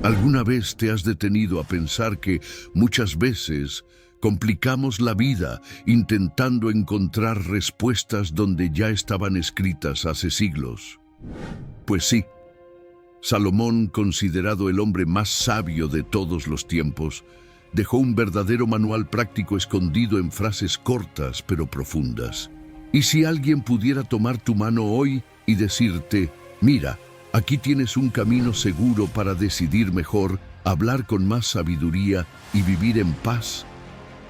¿Alguna vez te has detenido a pensar que muchas veces complicamos la vida intentando encontrar respuestas donde ya estaban escritas hace siglos? Pues sí, Salomón, considerado el hombre más sabio de todos los tiempos, dejó un verdadero manual práctico escondido en frases cortas pero profundas. Y si alguien pudiera tomar tu mano hoy y decirte, mira, aquí tienes un camino seguro para decidir mejor, hablar con más sabiduría y vivir en paz,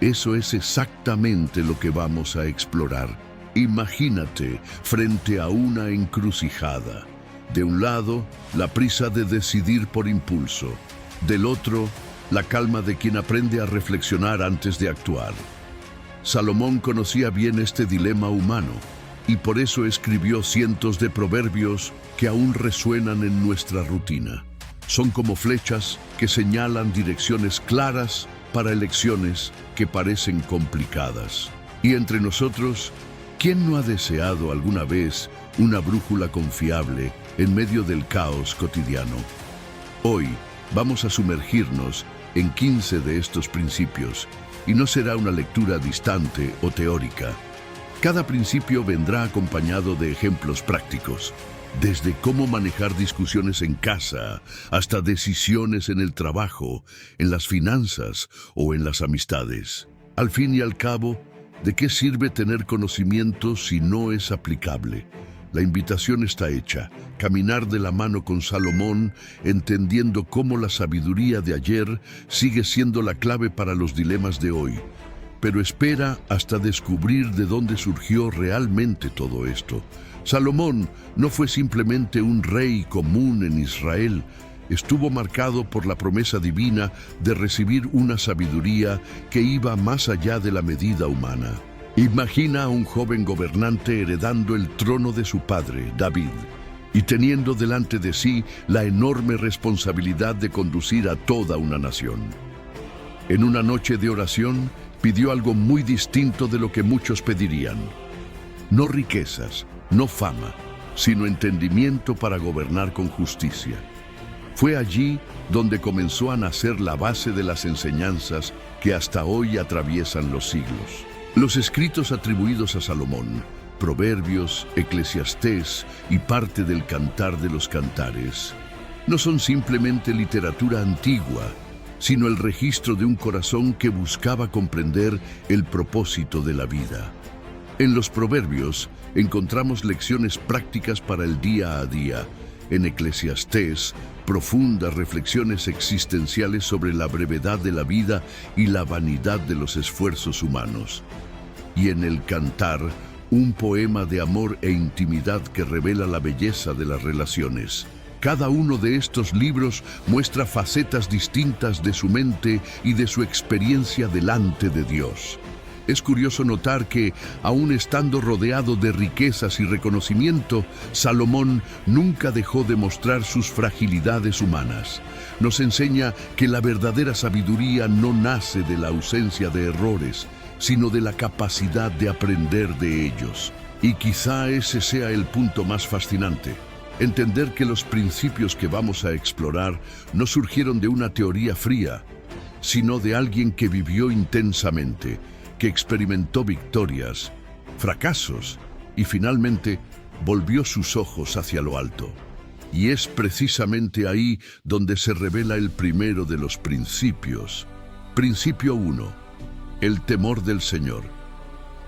eso es exactamente lo que vamos a explorar. Imagínate frente a una encrucijada. De un lado, la prisa de decidir por impulso. Del otro, la calma de quien aprende a reflexionar antes de actuar. Salomón conocía bien este dilema humano y por eso escribió cientos de proverbios que aún resuenan en nuestra rutina. Son como flechas que señalan direcciones claras para elecciones que parecen complicadas. Y entre nosotros, ¿quién no ha deseado alguna vez una brújula confiable en medio del caos cotidiano? Hoy vamos a sumergirnos en 15 de estos principios y no será una lectura distante o teórica. Cada principio vendrá acompañado de ejemplos prácticos, desde cómo manejar discusiones en casa hasta decisiones en el trabajo, en las finanzas o en las amistades. Al fin y al cabo, ¿de qué sirve tener conocimiento si no es aplicable? La invitación está hecha, caminar de la mano con Salomón, entendiendo cómo la sabiduría de ayer sigue siendo la clave para los dilemas de hoy. Pero espera hasta descubrir de dónde surgió realmente todo esto. Salomón no fue simplemente un rey común en Israel, estuvo marcado por la promesa divina de recibir una sabiduría que iba más allá de la medida humana. Imagina a un joven gobernante heredando el trono de su padre, David, y teniendo delante de sí la enorme responsabilidad de conducir a toda una nación. En una noche de oración, pidió algo muy distinto de lo que muchos pedirían. No riquezas, no fama, sino entendimiento para gobernar con justicia. Fue allí donde comenzó a nacer la base de las enseñanzas que hasta hoy atraviesan los siglos. Los escritos atribuidos a Salomón, Proverbios, Eclesiastés y parte del Cantar de los Cantares, no son simplemente literatura antigua, sino el registro de un corazón que buscaba comprender el propósito de la vida. En los Proverbios encontramos lecciones prácticas para el día a día. En Eclesiastés, profundas reflexiones existenciales sobre la brevedad de la vida y la vanidad de los esfuerzos humanos. Y en el Cantar, un poema de amor e intimidad que revela la belleza de las relaciones. Cada uno de estos libros muestra facetas distintas de su mente y de su experiencia delante de Dios. Es curioso notar que, aun estando rodeado de riquezas y reconocimiento, Salomón nunca dejó de mostrar sus fragilidades humanas. Nos enseña que la verdadera sabiduría no nace de la ausencia de errores, sino de la capacidad de aprender de ellos. Y quizá ese sea el punto más fascinante. Entender que los principios que vamos a explorar no surgieron de una teoría fría, sino de alguien que vivió intensamente, que experimentó victorias, fracasos y finalmente volvió sus ojos hacia lo alto. Y es precisamente ahí donde se revela el primero de los principios. Principio 1. El temor del Señor.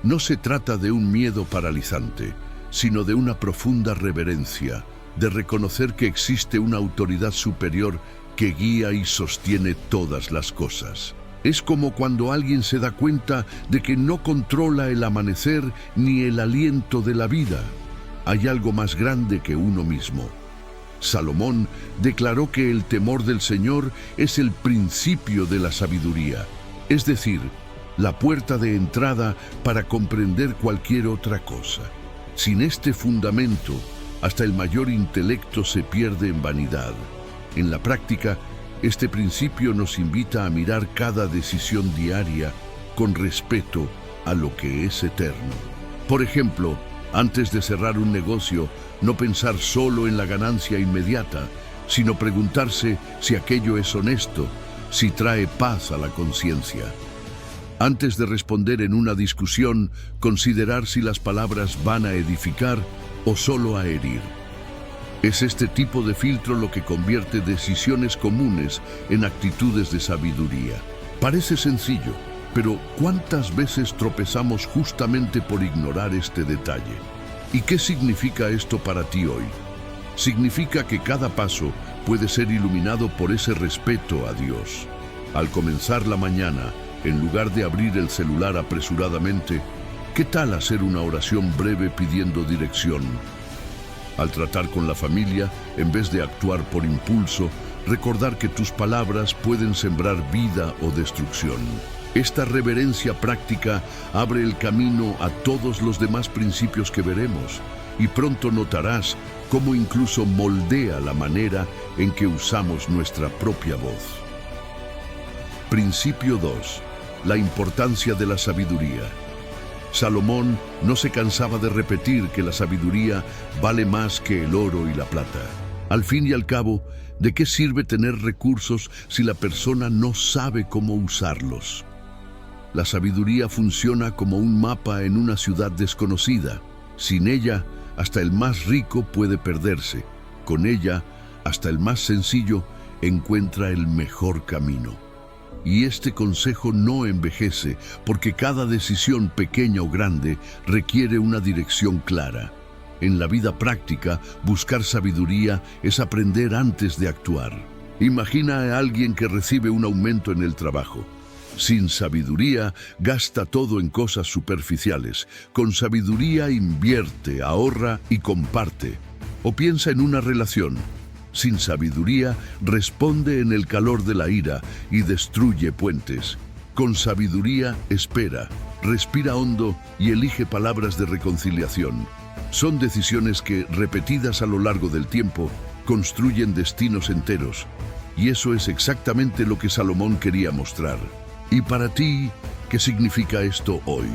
No se trata de un miedo paralizante, sino de una profunda reverencia, de reconocer que existe una autoridad superior que guía y sostiene todas las cosas. Es como cuando alguien se da cuenta de que no controla el amanecer ni el aliento de la vida. Hay algo más grande que uno mismo. Salomón declaró que el temor del Señor es el principio de la sabiduría, es decir, la puerta de entrada para comprender cualquier otra cosa. Sin este fundamento, hasta el mayor intelecto se pierde en vanidad. En la práctica, este principio nos invita a mirar cada decisión diaria con respeto a lo que es eterno. Por ejemplo, antes de cerrar un negocio, no pensar solo en la ganancia inmediata, sino preguntarse si aquello es honesto, si trae paz a la conciencia. Antes de responder en una discusión, considerar si las palabras van a edificar o solo a herir. Es este tipo de filtro lo que convierte decisiones comunes en actitudes de sabiduría. Parece sencillo, pero ¿cuántas veces tropezamos justamente por ignorar este detalle? ¿Y qué significa esto para ti hoy? Significa que cada paso puede ser iluminado por ese respeto a Dios. Al comenzar la mañana, en lugar de abrir el celular apresuradamente, ¿qué tal hacer una oración breve pidiendo dirección? Al tratar con la familia, en vez de actuar por impulso, recordar que tus palabras pueden sembrar vida o destrucción. Esta reverencia práctica abre el camino a todos los demás principios que veremos, y pronto notarás cómo incluso moldea la manera en que usamos nuestra propia voz. Principio 2. La importancia de la sabiduría. Salomón no se cansaba de repetir que la sabiduría vale más que el oro y la plata. Al fin y al cabo, ¿de qué sirve tener recursos si la persona no sabe cómo usarlos? La sabiduría funciona como un mapa en una ciudad desconocida. Sin ella, hasta el más rico puede perderse. Con ella, hasta el más sencillo encuentra el mejor camino. Y este consejo no envejece, porque cada decisión pequeña o grande requiere una dirección clara. En la vida práctica, buscar sabiduría es aprender antes de actuar. Imagina a alguien que recibe un aumento en el trabajo. Sin sabiduría, gasta todo en cosas superficiales. Con sabiduría, invierte, ahorra y comparte. O piensa en una relación. Sin sabiduría, responde en el calor de la ira y destruye puentes. Con sabiduría, espera, respira hondo y elige palabras de reconciliación. Son decisiones que, repetidas a lo largo del tiempo, construyen destinos enteros. Y eso es exactamente lo que Salomón quería mostrar. ¿Y para ti, qué significa esto hoy?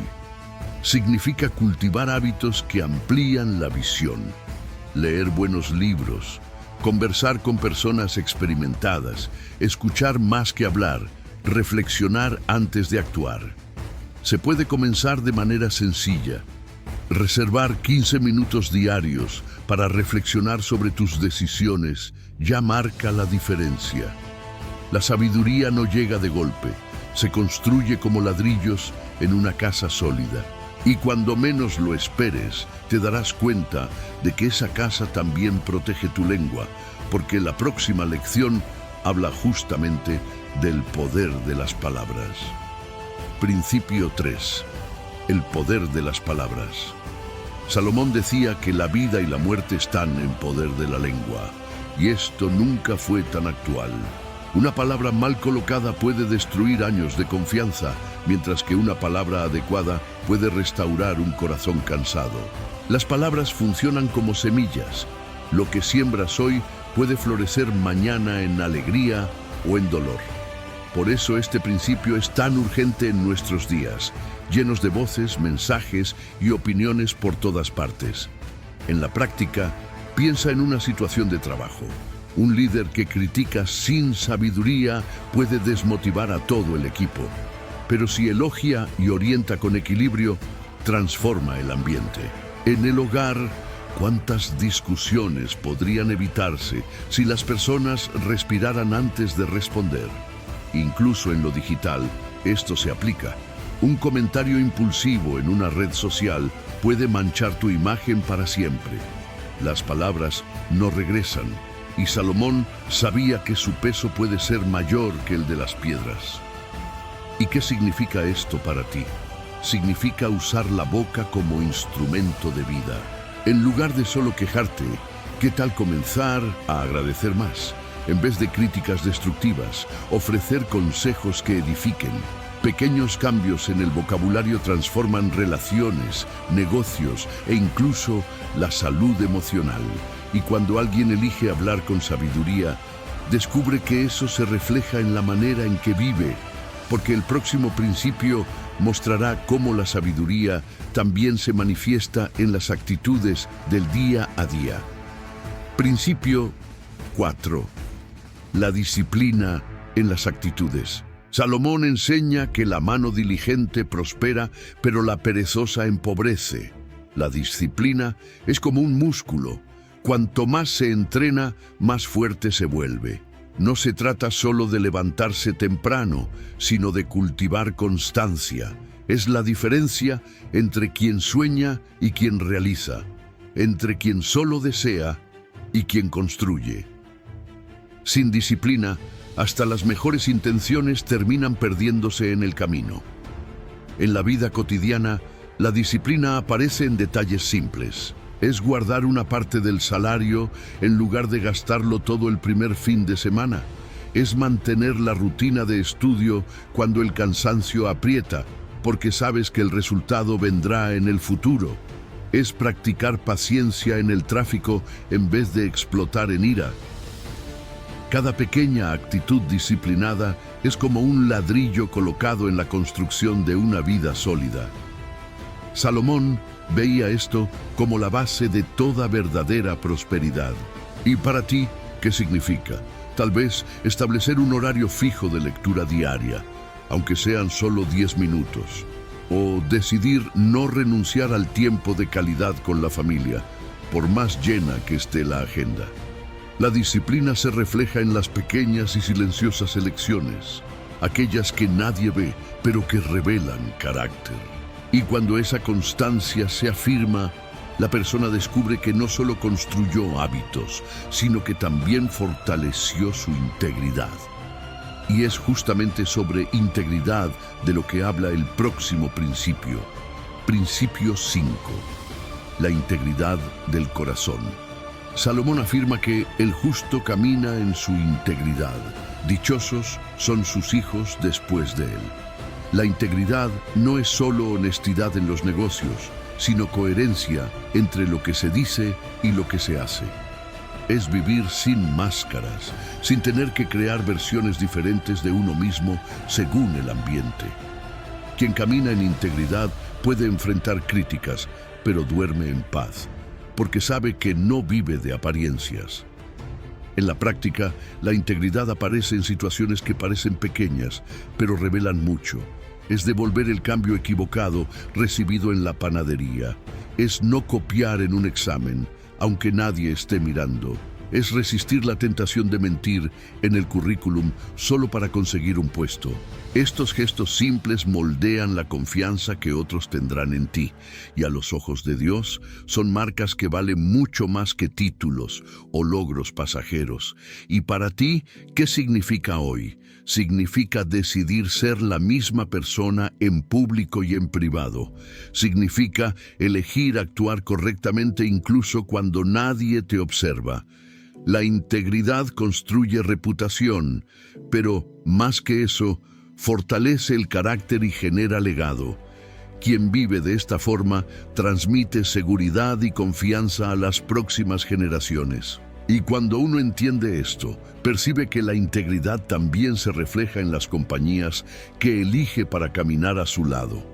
Significa cultivar hábitos que amplían la visión, leer buenos libros, conversar con personas experimentadas, escuchar más que hablar, reflexionar antes de actuar. Se puede comenzar de manera sencilla. Reservar 15 minutos diarios para reflexionar sobre tus decisiones ya marca la diferencia. La sabiduría no llega de golpe, se construye como ladrillos en una casa sólida. Y cuando menos lo esperes, te darás cuenta de que esa casa también protege tu lengua, porque la próxima lección habla justamente del poder de las palabras. Principio 3. El poder de las palabras. Salomón decía que la vida y la muerte están en poder de la lengua, y esto nunca fue tan actual. Una palabra mal colocada puede destruir años de confianza, mientras que una palabra adecuada puede restaurar un corazón cansado. Las palabras funcionan como semillas. Lo que siembras hoy puede florecer mañana en alegría o en dolor. Por eso este principio es tan urgente en nuestros días, llenos de voces, mensajes y opiniones por todas partes. En la práctica, piensa en una situación de trabajo. Un líder que critica sin sabiduría puede desmotivar a todo el equipo. Pero si elogia y orienta con equilibrio, transforma el ambiente. En el hogar, ¿cuántas discusiones podrían evitarse si las personas respiraran antes de responder? Incluso en lo digital, esto se aplica. Un comentario impulsivo en una red social puede manchar tu imagen para siempre. Las palabras no regresan, y Salomón sabía que su peso puede ser mayor que el de las piedras. ¿Y qué significa esto para ti? Significa usar la boca como instrumento de vida. En lugar de solo quejarte, ¿qué tal comenzar a agradecer más? En vez de críticas destructivas, ofrecer consejos que edifiquen. Pequeños cambios en el vocabulario transforman relaciones, negocios e incluso la salud emocional. Y cuando alguien elige hablar con sabiduría, descubre que eso se refleja en la manera en que vive, porque el próximo principio mostrará cómo la sabiduría también se manifiesta en las actitudes del día a día. Principio 4. La disciplina en las actitudes. Salomón enseña que la mano diligente prospera, pero la perezosa empobrece. La disciplina es como un músculo. Cuanto más se entrena, más fuerte se vuelve. No se trata solo de levantarse temprano, sino de cultivar constancia. Es la diferencia entre quien sueña y quien realiza, entre quien solo desea y quien construye. Sin disciplina, hasta las mejores intenciones terminan perdiéndose en el camino. En la vida cotidiana, la disciplina aparece en detalles simples. Es guardar una parte del salario en lugar de gastarlo todo el primer fin de semana. Es mantener la rutina de estudio cuando el cansancio aprieta, porque sabes que el resultado vendrá en el futuro. Es practicar paciencia en el tráfico en vez de explotar en ira. Cada pequeña actitud disciplinada es como un ladrillo colocado en la construcción de una vida sólida. Salomón veía esto como la base de toda verdadera prosperidad. ¿Y para ti qué significa? Tal vez establecer un horario fijo de lectura diaria, aunque sean solo 10 minutos. O decidir no renunciar al tiempo de calidad con la familia, por más llena que esté la agenda. La disciplina se refleja en las pequeñas y silenciosas elecciones, aquellas que nadie ve, pero que revelan carácter. Y cuando esa constancia se afirma, la persona descubre que no solo construyó hábitos, sino que también fortaleció su integridad. Y es justamente sobre integridad de lo que habla el próximo principio. Principio 5. La integridad del corazón. Salomón afirma que el justo camina en su integridad. Dichosos son sus hijos después de él. La integridad no es solo honestidad en los negocios, sino coherencia entre lo que se dice y lo que se hace. Es vivir sin máscaras, sin tener que crear versiones diferentes de uno mismo según el ambiente. Quien camina en integridad puede enfrentar críticas, pero duerme en paz, porque sabe que no vive de apariencias. En la práctica, la integridad aparece en situaciones que parecen pequeñas, pero revelan mucho. Es devolver el cambio equivocado recibido en la panadería. Es no copiar en un examen, aunque nadie esté mirando. Es resistir la tentación de mentir en el currículum solo para conseguir un puesto. Estos gestos simples moldean la confianza que otros tendrán en ti, y a los ojos de Dios son marcas que valen mucho más que títulos o logros pasajeros. Y para ti, ¿qué significa hoy? Significa decidir ser la misma persona en público y en privado. Significa elegir actuar correctamente incluso cuando nadie te observa. La integridad construye reputación, pero más que eso, fortalece el carácter y genera legado. Quien vive de esta forma transmite seguridad y confianza a las próximas generaciones. Y cuando uno entiende esto, percibe que la integridad también se refleja en las compañías que elige para caminar a su lado.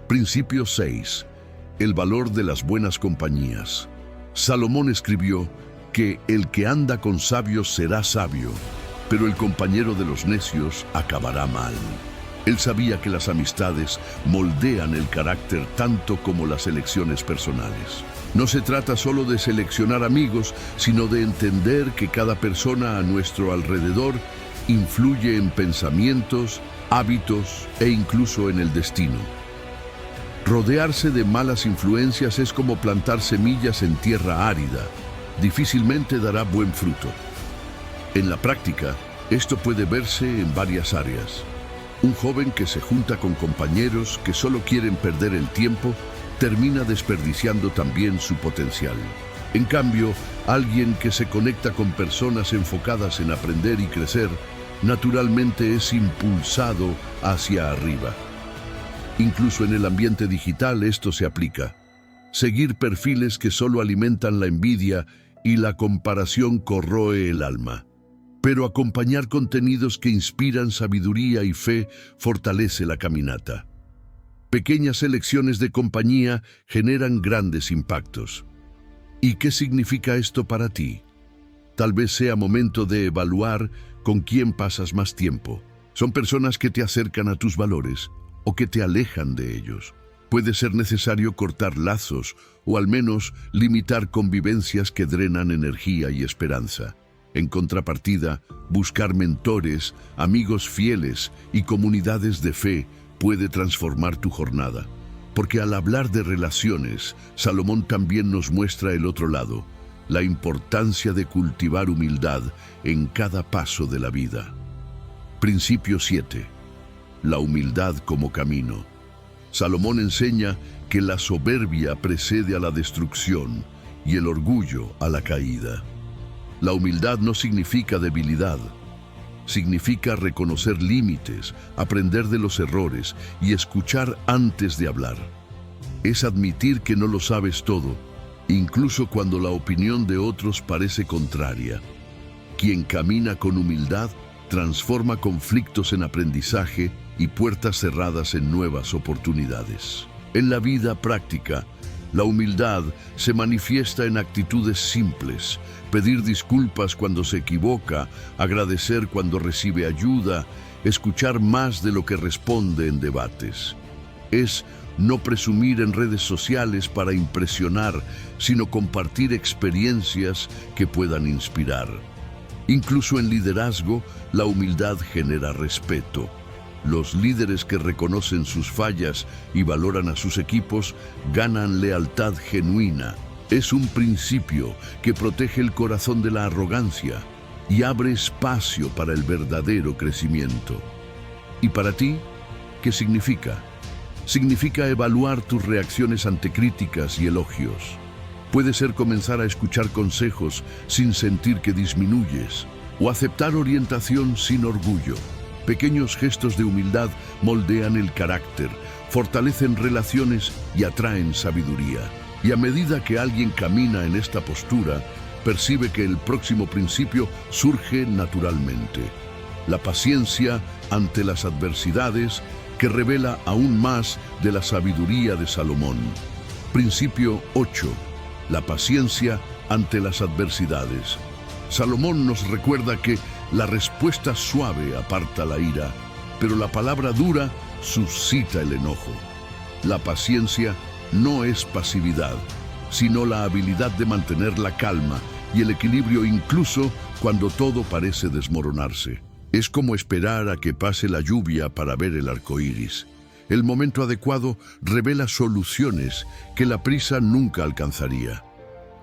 Principio 6. El valor de las buenas compañías. Salomón escribió que el que anda con sabios será sabio, pero el compañero de los necios acabará mal. Él sabía que las amistades moldean el carácter tanto como las elecciones personales. No se trata solo de seleccionar amigos, sino de entender que cada persona a nuestro alrededor influye en pensamientos, hábitos e incluso en el destino. Rodearse de malas influencias es como plantar semillas en tierra árida. Difícilmente dará buen fruto. En la práctica, esto puede verse en varias áreas. Un joven que se junta con compañeros que solo quieren perder el tiempo, termina desperdiciando también su potencial. En cambio, alguien que se conecta con personas enfocadas en aprender y crecer, naturalmente es impulsado hacia arriba. Incluso en el ambiente digital esto se aplica. Seguir perfiles que solo alimentan la envidia y la comparación corroe el alma. Pero acompañar contenidos que inspiran sabiduría y fe fortalece la caminata. Pequeñas elecciones de compañía generan grandes impactos. ¿Y qué significa esto para ti? Tal vez sea momento de evaluar con quién pasas más tiempo. ¿Son personas que te acercan a tus valores o que te alejan de ellos? Puede ser necesario cortar lazos o al menos limitar convivencias que drenan energía y esperanza. En contrapartida, buscar mentores, amigos fieles y comunidades de fe puede transformar tu jornada. Porque al hablar de relaciones, Salomón también nos muestra el otro lado, la importancia de cultivar humildad en cada paso de la vida. Principio 7. La humildad como camino. Salomón enseña que la soberbia precede a la destrucción y el orgullo a la caída. La humildad no significa debilidad, significa reconocer límites, aprender de los errores y escuchar antes de hablar. Es admitir que no lo sabes todo, incluso cuando la opinión de otros parece contraria. Quien camina con humildad transforma conflictos en aprendizaje y puertas cerradas en nuevas oportunidades. En la vida práctica, la humildad se manifiesta en actitudes simples: pedir disculpas cuando se equivoca, agradecer cuando recibe ayuda, escuchar más de lo que responde en debates. Es no presumir en redes sociales para impresionar, sino compartir experiencias que puedan inspirar. Incluso en liderazgo, la humildad genera respeto. Los líderes que reconocen sus fallas y valoran a sus equipos ganan lealtad genuina. Es un principio que protege el corazón de la arrogancia y abre espacio para el verdadero crecimiento. ¿Y para ti? ¿Qué significa? Significa evaluar tus reacciones ante críticas y elogios. Puede ser comenzar a escuchar consejos sin sentir que disminuyes, o aceptar orientación sin orgullo. Pequeños gestos de humildad moldean el carácter, fortalecen relaciones y atraen sabiduría. Y a medida que alguien camina en esta postura, percibe que el próximo principio surge naturalmente. La paciencia ante las adversidades, que revela aún más de la sabiduría de Salomón. Principio 8. La paciencia ante las adversidades. Salomón nos recuerda que la respuesta suave aparta la ira, pero la palabra dura suscita el enojo. La paciencia no es pasividad, sino la habilidad de mantener la calma y el equilibrio incluso cuando todo parece desmoronarse. Es como esperar a que pase la lluvia para ver el arco iris. El momento adecuado revela soluciones que la prisa nunca alcanzaría.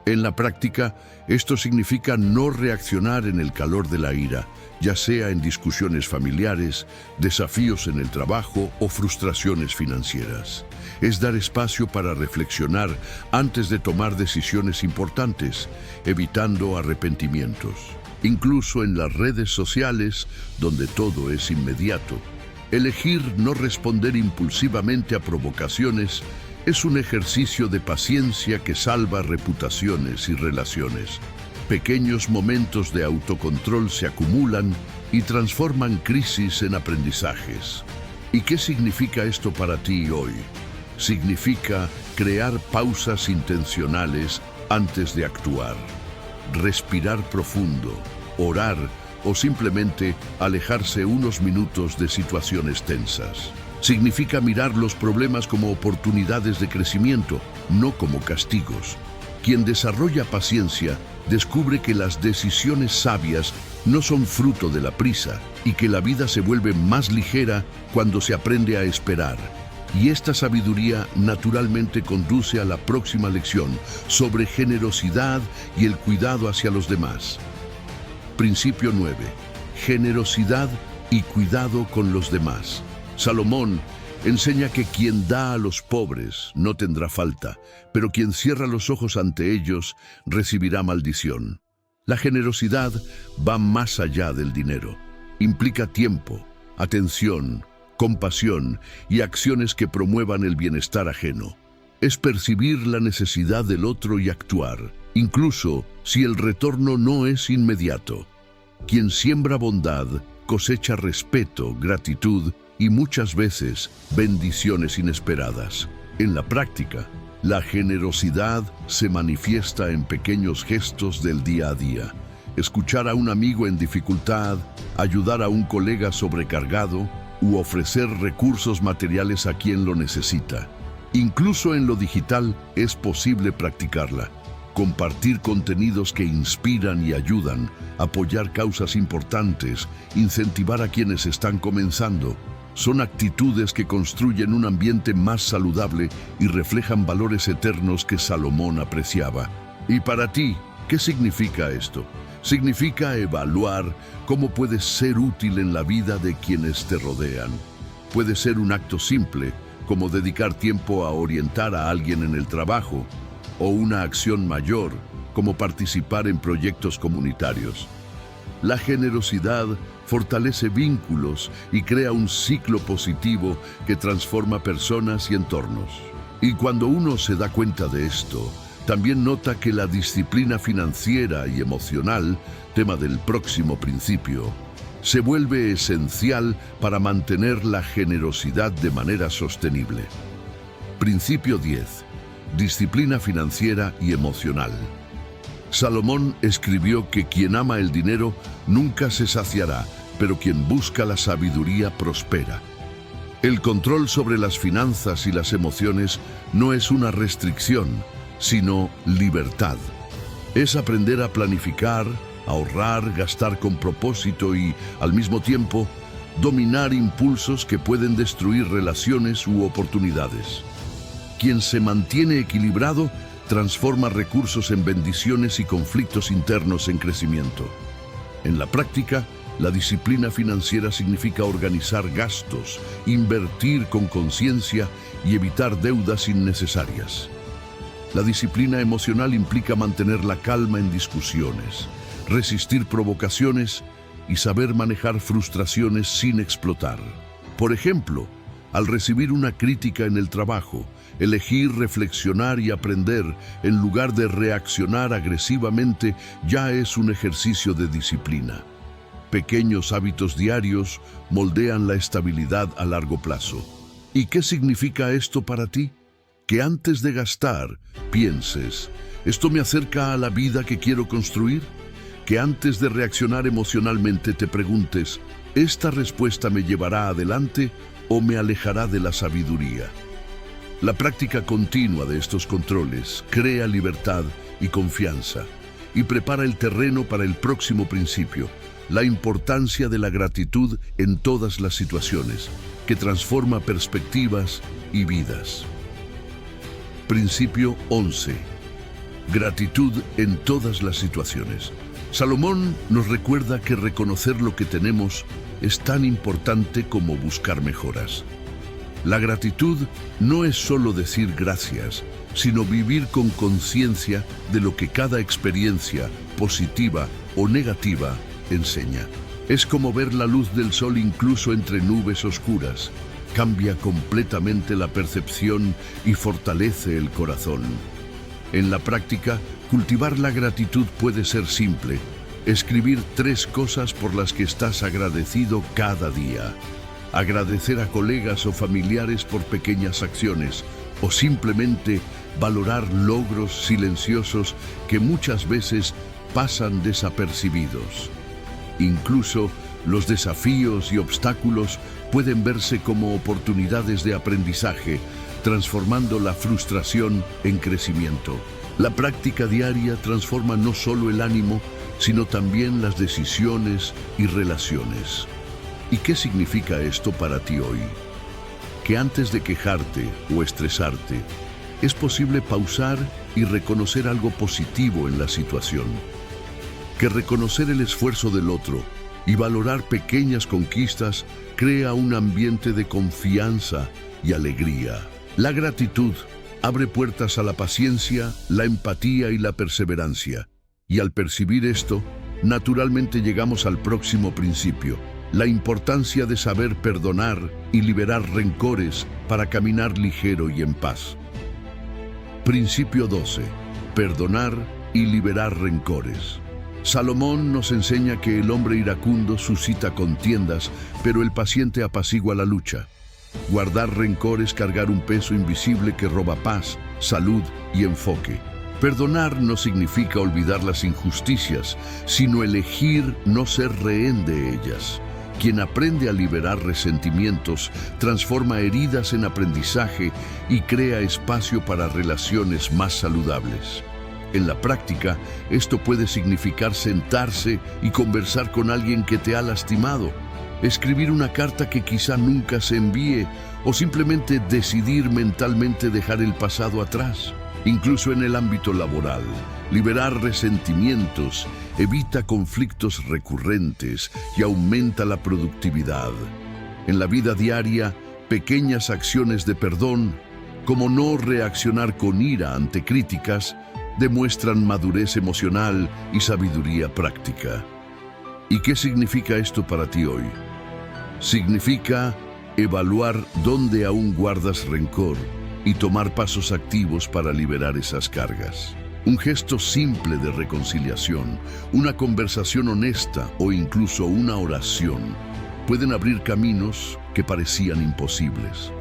En la práctica, esto significa no reaccionar en el calor de la ira, ya sea en discusiones familiares, desafíos en el trabajo o frustraciones financieras. Es dar espacio para reflexionar antes de tomar decisiones importantes, evitando arrepentimientos. Incluso en las redes sociales, donde todo es inmediato, elegir no responder impulsivamente a provocaciones es un ejercicio de paciencia que salva reputaciones y relaciones. Pequeños momentos de autocontrol se acumulan y transforman crisis en aprendizajes. ¿Y qué significa esto para ti hoy? Significa crear pausas intencionales antes de actuar, respirar profundo, orar o simplemente alejarse unos minutos de situaciones tensas. Significa mirar los problemas como oportunidades de crecimiento, no como castigos. Quien desarrolla paciencia descubre que las decisiones sabias no son fruto de la prisa y que la vida se vuelve más ligera cuando se aprende a esperar. Y esta sabiduría naturalmente conduce a la próxima lección sobre generosidad y el cuidado hacia los demás. Principio 9. Generosidad y cuidado con los demás. Salomón enseña que quien da a los pobres no tendrá falta, pero quien cierra los ojos ante ellos recibirá maldición. La generosidad va más allá del dinero. Implica tiempo, atención, compasión y acciones que promuevan el bienestar ajeno. Es percibir la necesidad del otro y actuar, incluso si el retorno no es inmediato. Quien siembra bondad cosecha respeto, gratitud y muchas veces bendiciones inesperadas. En la práctica, la generosidad se manifiesta en pequeños gestos del día a día, escuchar a un amigo en dificultad, ayudar a un colega sobrecargado u ofrecer recursos materiales a quien lo necesita. Incluso en lo digital es posible practicarla. Compartir contenidos que inspiran y ayudan, apoyar causas importantes, incentivar a quienes están comenzando, son actitudes que construyen un ambiente más saludable y reflejan valores eternos que Salomón apreciaba. Y para ti, ¿qué significa esto? Significa evaluar cómo puedes ser útil en la vida de quienes te rodean. Puede ser un acto simple, como dedicar tiempo a orientar a alguien en el trabajo, o una acción mayor, como participar en proyectos comunitarios. La generosidad fortalece vínculos y crea un ciclo positivo que transforma personas y entornos. Y cuando uno se da cuenta de esto, también nota que la disciplina financiera y emocional, tema del próximo principio, se vuelve esencial para mantener la generosidad de manera sostenible. Principio 10. Disciplina financiera y emocional. Salomón escribió que quien ama el dinero nunca se saciará, pero quien busca la sabiduría prospera. El control sobre las finanzas y las emociones no es una restricción, sino libertad. Es aprender a planificar, ahorrar, gastar con propósito y, al mismo tiempo, dominar impulsos que pueden destruir relaciones u oportunidades. Quien se mantiene equilibrado transforma recursos en bendiciones y conflictos internos en crecimiento. En la práctica, la disciplina financiera significa organizar gastos, invertir con conciencia y evitar deudas innecesarias. La disciplina emocional implica mantener la calma en discusiones, resistir provocaciones y saber manejar frustraciones sin explotar. Por ejemplo, al recibir una crítica en el trabajo, elegir reflexionar y aprender en lugar de reaccionar agresivamente ya es un ejercicio de disciplina. Pequeños hábitos diarios moldean la estabilidad a largo plazo. ¿Y qué significa esto para ti? Que antes de gastar, pienses, ¿esto me acerca a la vida que quiero construir? Que antes de reaccionar emocionalmente te preguntes, ¿esta respuesta me llevará adelante o me alejará de la sabiduría? La práctica continua de estos controles crea libertad y confianza y prepara el terreno para el próximo principio, la importancia de la gratitud en todas las situaciones, que transforma perspectivas y vidas. Principio 11. Gratitud en todas las situaciones. Salomón nos recuerda que reconocer lo que tenemos es tan importante como buscar mejoras. La gratitud no es solo decir gracias, sino vivir con conciencia de lo que cada experiencia, positiva o negativa, enseña. Es como ver la luz del sol incluso entre nubes oscuras. Cambia completamente la percepción y fortalece el corazón. En la práctica, cultivar la gratitud puede ser simple. Escribir 3 cosas por las que estás agradecido cada día. Agradecer a colegas o familiares por pequeñas acciones, o simplemente valorar logros silenciosos que muchas veces pasan desapercibidos. Incluso los desafíos y obstáculos pueden verse como oportunidades de aprendizaje, transformando la frustración en crecimiento. La práctica diaria transforma no solo el ánimo, sino también las decisiones y relaciones. ¿Y qué significa esto para ti hoy? Que antes de quejarte o estresarte, es posible pausar y reconocer algo positivo en la situación. Que reconocer el esfuerzo del otro y valorar pequeñas conquistas crea un ambiente de confianza y alegría. La gratitud abre puertas a la paciencia, la empatía y la perseverancia. Y al percibir esto, naturalmente llegamos al próximo principio, la importancia de saber perdonar y liberar rencores para caminar ligero y en paz. Principio 12. Perdonar y liberar rencores. Salomón nos enseña que el hombre iracundo suscita contiendas, pero el paciente apacigua la lucha. Guardar rencor es cargar un peso invisible que roba paz, salud y enfoque. Perdonar no significa olvidar las injusticias, sino elegir no ser rehén de ellas. Quien aprende a liberar resentimientos transforma heridas en aprendizaje y crea espacio para relaciones más saludables. En la práctica, esto puede significar sentarse y conversar con alguien que te ha lastimado, escribir una carta que quizá nunca se envíe o simplemente decidir mentalmente dejar el pasado atrás. Incluso en el ámbito laboral, liberar resentimientos evita conflictos recurrentes y aumenta la productividad. En la vida diaria, pequeñas acciones de perdón, como no reaccionar con ira ante críticas, demuestran madurez emocional y sabiduría práctica. ¿Y qué significa esto para ti hoy? Significa evaluar dónde aún guardas rencor y tomar pasos activos para liberar esas cargas. Un gesto simple de reconciliación, una conversación honesta o incluso una oración pueden abrir caminos que parecían imposibles.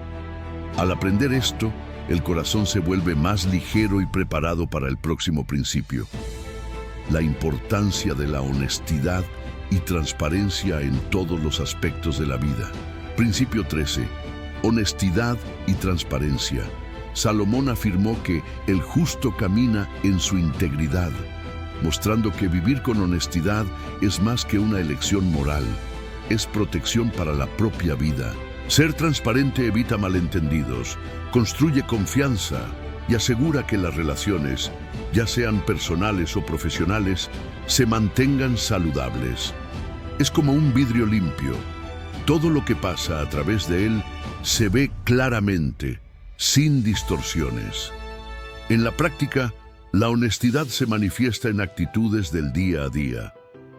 Al aprender esto, el corazón se vuelve más ligero y preparado para el próximo principio. La importancia de la honestidad y transparencia en todos los aspectos de la vida. Principio 13. Honestidad y transparencia. Salomón afirmó que el justo camina en su integridad, mostrando que vivir con honestidad es más que una elección moral, es protección para la propia vida. Ser transparente evita malentendidos, construye confianza y asegura que las relaciones, ya sean personales o profesionales, se mantengan saludables. Es como un vidrio limpio. Todo lo que pasa a través de él se ve claramente, sin distorsiones. En la práctica, la honestidad se manifiesta en actitudes del día a día.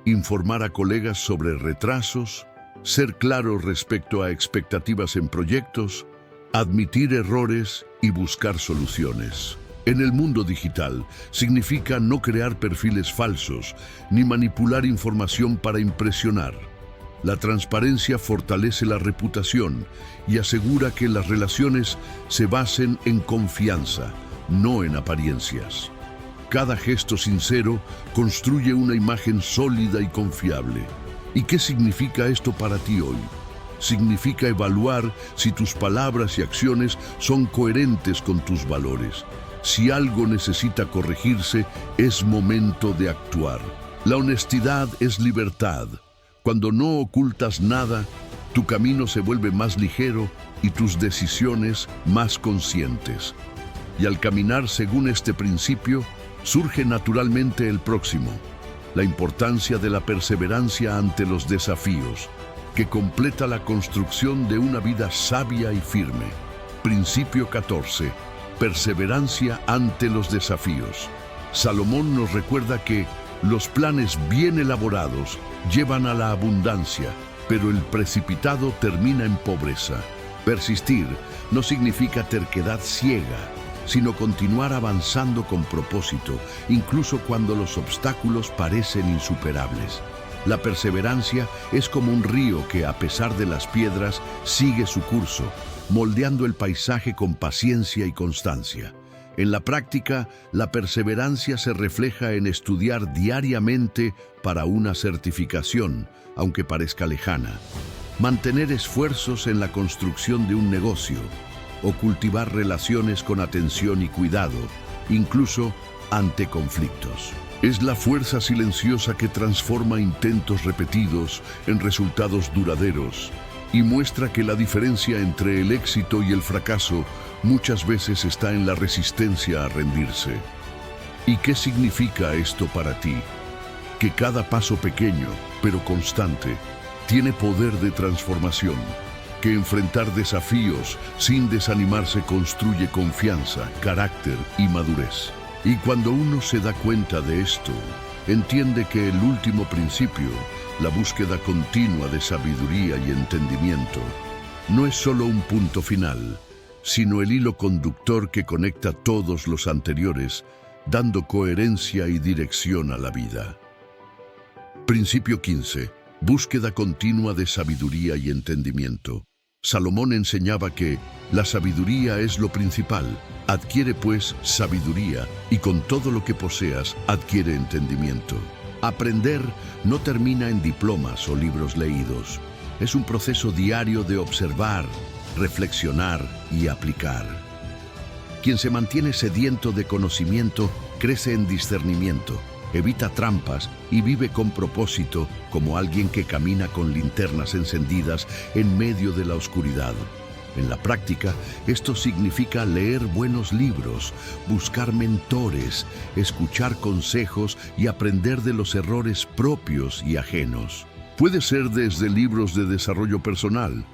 Informar a colegas sobre retrasos, ser claro respecto a expectativas en proyectos, admitir errores y buscar soluciones. En el mundo digital, significa no crear perfiles falsos ni manipular información para impresionar. La transparencia fortalece la reputación y asegura que las relaciones se basen en confianza, no en apariencias. Cada gesto sincero construye una imagen sólida y confiable. ¿Y qué significa esto para ti hoy? Significa evaluar si tus palabras y acciones son coherentes con tus valores. Si algo necesita corregirse, es momento de actuar. La honestidad es libertad. Cuando no ocultas nada, tu camino se vuelve más ligero y tus decisiones más conscientes. Y al caminar según este principio, surge naturalmente el próximo, la importancia de la perseverancia ante los desafíos, que completa la construcción de una vida sabia y firme. Principio 14. Perseverancia ante los desafíos. Salomón nos recuerda que los planes bien elaborados llevan a la abundancia, pero el precipitado termina en pobreza. Persistir no significa terquedad ciega, sino continuar avanzando con propósito, incluso cuando los obstáculos parecen insuperables. La perseverancia es como un río que, a pesar de las piedras, sigue su curso, moldeando el paisaje con paciencia y constancia. En la práctica, la perseverancia se refleja en estudiar diariamente para una certificación, aunque parezca lejana, mantener esfuerzos en la construcción de un negocio, o cultivar relaciones con atención y cuidado, incluso ante conflictos. Es la fuerza silenciosa que transforma intentos repetidos en resultados duraderos y muestra que la diferencia entre el éxito y el fracaso muchas veces está en la resistencia a rendirse. ¿Y qué significa esto para ti? Que cada paso pequeño, pero constante, tiene poder de transformación, que enfrentar desafíos sin desanimarse construye confianza, carácter y madurez. Y cuando uno se da cuenta de esto, entiende que el último principio, la búsqueda continua de sabiduría y entendimiento, no es solo un punto final, sino el hilo conductor que conecta todos los anteriores, dando coherencia y dirección a la vida. Principio 15. Búsqueda continua de sabiduría y entendimiento. Salomón enseñaba que la sabiduría es lo principal. Adquiere pues sabiduría, y con todo lo que poseas adquiere entendimiento. Aprender no termina en diplomas o libros leídos. Es un proceso diario de observar, reflexionar y aplicar. Quien se mantiene sediento de conocimiento crece en discernimiento, evita trampas y vive con propósito como alguien que camina con linternas encendidas en medio de la oscuridad. En la práctica, esto significa leer buenos libros, buscar mentores, escuchar consejos y aprender de los errores propios y ajenos. Puede ser desde libros de desarrollo personal,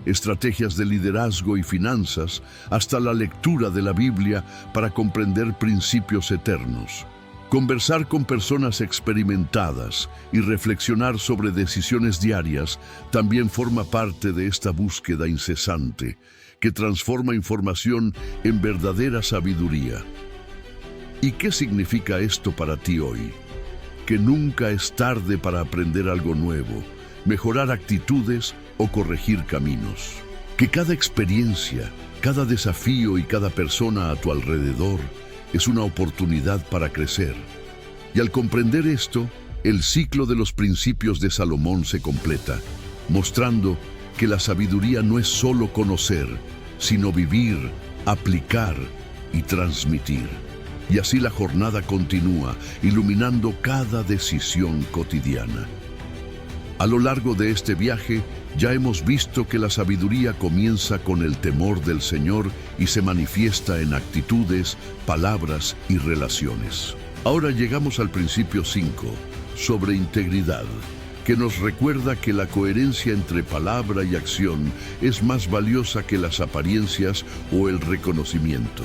estrategias de liderazgo y finanzas, hasta la lectura de la Biblia para comprender principios eternos. Conversar con personas experimentadas y reflexionar sobre decisiones diarias también forma parte de esta búsqueda incesante, que transforma información en verdadera sabiduría. ¿Y qué significa esto para ti hoy? Que nunca es tarde para aprender algo nuevo, mejorar actitudes o corregir caminos. Que cada experiencia, cada desafío y cada persona a tu alrededor es una oportunidad para crecer. Y al comprender esto, el ciclo de los principios de Salomón se completa, mostrando que la sabiduría no es solo conocer, sino vivir, aplicar y transmitir. Y así la jornada continúa, iluminando cada decisión cotidiana. A lo largo de este viaje, ya hemos visto que la sabiduría comienza con el temor del Señor y se manifiesta en actitudes, palabras y relaciones. Ahora llegamos al principio 5, sobre integridad, que nos recuerda que la coherencia entre palabra y acción es más valiosa que las apariencias o el reconocimiento.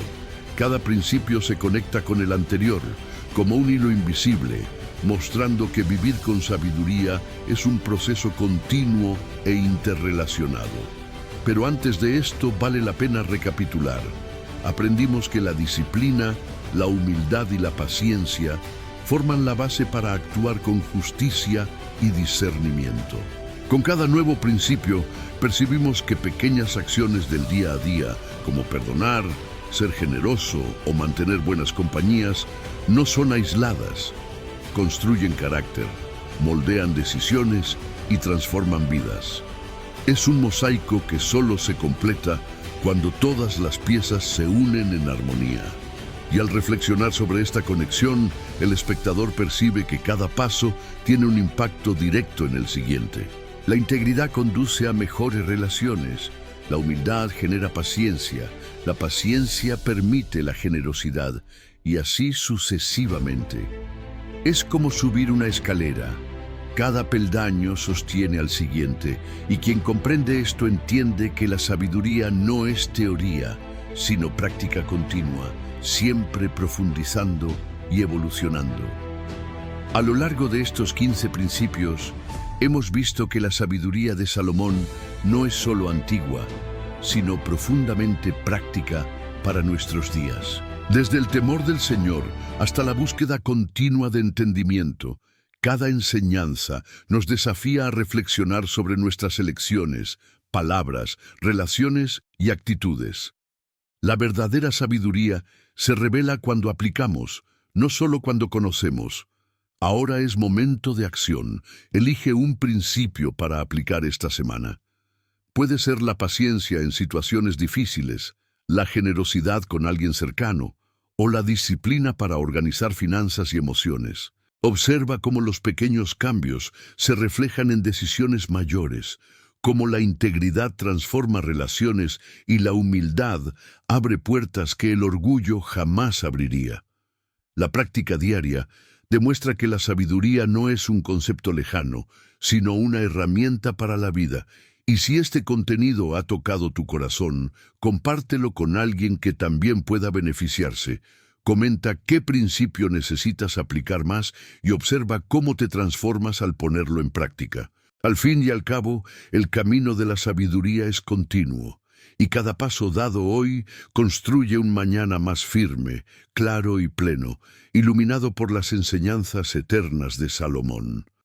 Cada principio se conecta con el anterior, como un hilo invisible, mostrando que vivir con sabiduría es un proceso continuo e interrelacionado. Pero antes de esto vale la pena recapitular. Aprendimos que la disciplina, la humildad y la paciencia forman la base para actuar con justicia y discernimiento. Con cada nuevo principio, percibimos que pequeñas acciones del día a día, como perdonar, ser generoso o mantener buenas compañías, no son aisladas. Construyen carácter, moldean decisiones y transforman vidas. Es un mosaico que solo se completa cuando todas las piezas se unen en armonía. Y al reflexionar sobre esta conexión, el espectador percibe que cada paso tiene un impacto directo en el siguiente. La integridad conduce a mejores relaciones, la humildad genera paciencia, la paciencia permite la generosidad, y así sucesivamente. Es como subir una escalera. Cada peldaño sostiene al siguiente, y quien comprende esto entiende que la sabiduría no es teoría, sino práctica continua, siempre profundizando y evolucionando. A lo largo de estos 15 principios, hemos visto que la sabiduría de Salomón no es solo antigua, sino profundamente práctica para nuestros días. Desde el temor del Señor hasta la búsqueda continua de entendimiento, cada enseñanza nos desafía a reflexionar sobre nuestras elecciones, palabras, relaciones y actitudes. La verdadera sabiduría se revela cuando aplicamos, no solo cuando conocemos. Ahora es momento de acción. Elige un principio para aplicar esta semana. Puede ser la paciencia en situaciones difíciles, la generosidad con alguien cercano, o la disciplina para organizar finanzas y emociones. Observa cómo los pequeños cambios se reflejan en decisiones mayores, cómo la integridad transforma relaciones y la humildad abre puertas que el orgullo jamás abriría. La práctica diaria demuestra que la sabiduría no es un concepto lejano, sino una herramienta para la vida. Y si este contenido ha tocado tu corazón, compártelo con alguien que también pueda beneficiarse. Comenta qué principio necesitas aplicar más y observa cómo te transformas al ponerlo en práctica. Al fin y al cabo, el camino de la sabiduría es continuo, y cada paso dado hoy construye un mañana más firme, claro y pleno, iluminado por las enseñanzas eternas de Salomón.